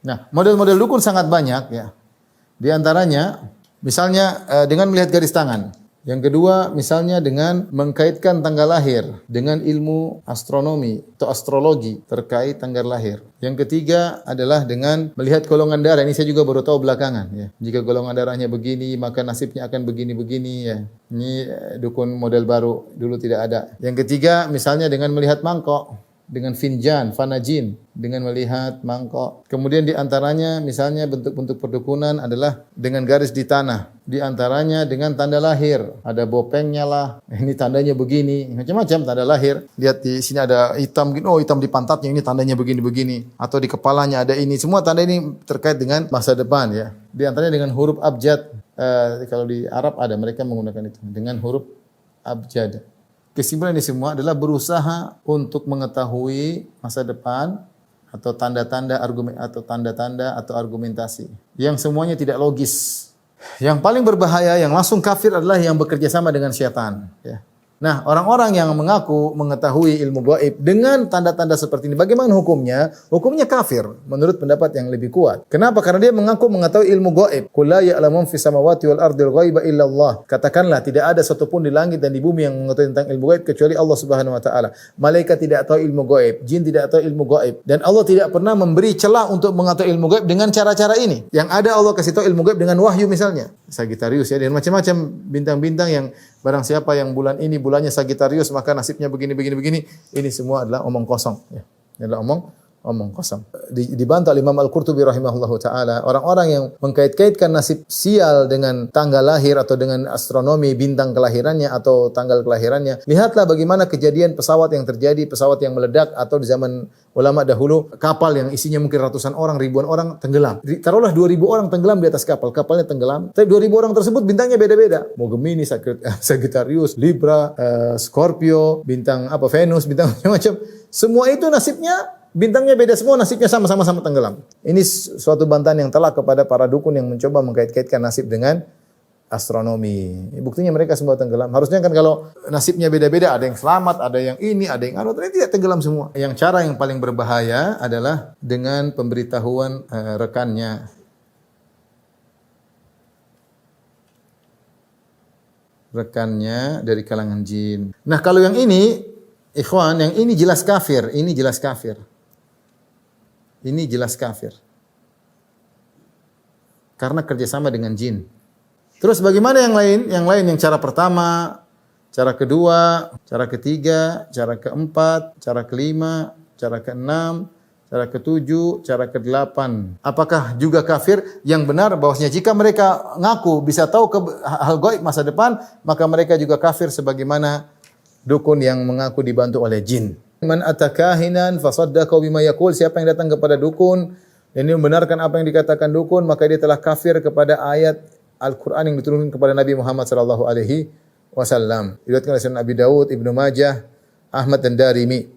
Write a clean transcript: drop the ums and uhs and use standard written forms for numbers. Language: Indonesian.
Nah, model-model dukun sangat banyak ya. Di antaranya misalnya dengan melihat garis tangan. Yang kedua, misalnya dengan mengkaitkan tanggal lahir dengan ilmu astronomi atau astrologi terkait tanggal lahir. Yang ketiga adalah dengan melihat golongan darah. Ini saya juga baru tahu belakangan ya. Jika golongan darahnya begini, maka nasibnya akan begini-begini ya. Ini dukun model baru, dulu tidak ada. Yang ketiga, misalnya dengan melihat mangkok, dengan finjan, fanajin, dengan melihat mangkok. Kemudian di antaranya misalnya bentuk-bentuk perdukunan adalah dengan garis di tanah. Di antaranya dengan tanda lahir. Ada bopengnya lah. Ini tandanya begini. Macam-macam tanda lahir. Lihat di sini ada hitam. Oh, hitam di pantatnya. Ini tandanya begini-begini. Atau di kepalanya ada ini. Semua tanda ini terkait dengan masa depan ya. Di antaranya dengan huruf abjad. Kalau di Arab ada. Mereka menggunakan itu. Dengan huruf abjad. Kesimpulan ini semua adalah berusaha untuk mengetahui masa depan atau tanda-tanda atau argumentasi yang semuanya tidak logis. Yang paling berbahaya yang langsung kafir adalah yang bekerja sama dengan syaitan ya. Nah, orang-orang yang mengaku mengetahui ilmu gaib dengan tanda-tanda seperti ini, bagaimana hukumnya? Hukumnya kafir menurut pendapat yang lebih kuat. Kenapa? Karena dia mengaku mengetahui ilmu gaib. Qul la ya'lamu fis samawati wal ardil ghaiba illa Allah. Katakanlah tidak ada satupun di langit dan di bumi yang mengetahui tentang ilmu gaib kecuali Allah Subhanahu wa taala. Malaikat tidak tahu ilmu gaib, jin tidak tahu ilmu gaib, dan Allah tidak pernah memberi celah untuk mengetahui ilmu gaib dengan cara-cara ini. Yang ada Allah kasih tahu ilmu gaib dengan wahyu misalnya. Sagittarius ya, dan macam-macam bintang-bintang yang barang siapa yang bulan ini bulannya Sagittarius maka nasibnya begini. Ini semua adalah omong kosong ya. Ini adalah omong kosong. Dibantah oleh Imam Al-Qurtubi rahimahullahu taala, orang-orang yang mengkait-kaitkan nasib sial dengan tanggal lahir atau dengan astronomi bintang kelahirannya atau tanggal kelahirannya. Lihatlah bagaimana kejadian pesawat yang terjadi, pesawat yang meledak atau di zaman ulama dahulu kapal yang isinya mungkin ratusan orang, ribuan orang tenggelam. Taruhlah 2000 orang tenggelam di atas kapal, kapalnya tenggelam. Tapi 2000 orang tersebut bintangnya beda-beda. Mau Gemini, Sagittarius, Libra, Scorpio, bintang Venus, bintang macam-macam. Semua itu nasibnya bintangnya beda semua, nasibnya sama-sama tenggelam. Ini suatu bantahan yang telak kepada para dukun yang mencoba mengkait-kaitkan nasib dengan astronomi. Buktinya mereka semua tenggelam. Harusnya kan kalau nasibnya beda-beda, ada yang selamat, ada yang ini, ada yang ternyata tidak tenggelam semua. Yang cara yang paling berbahaya adalah dengan pemberitahuan rekannya. Rekannya dari kalangan jin. Nah, kalau yang ini, ikhwan, yang ini jelas kafir, ini jelas kafir. Ini jelas kafir. Karena kerjasama dengan jin. Terus bagaimana yang lain? Yang lain yang cara pertama, cara kedua, cara ketiga, cara keempat, cara kelima, cara keenam, cara ketujuh, cara kedelapan. Apakah juga kafir? Yang benar bahwasanya jika mereka ngaku bisa tahu hal gaib masa depan, maka mereka juga kafir sebagaimana dukun yang mengaku dibantu oleh jin. Man atakahinan fasaddaqa bima yaqul, siapa yang datang kepada dukun dan ini membenarkan apa yang dikatakan dukun, maka dia telah kafir kepada ayat Al-Quran yang diturunkan kepada Nabi Muhammad sallallahu alaihi wasallam. Diriwayatkan oleh Sunan Abi Dawud, Ibnu Majah, Ahmad dan Darimi.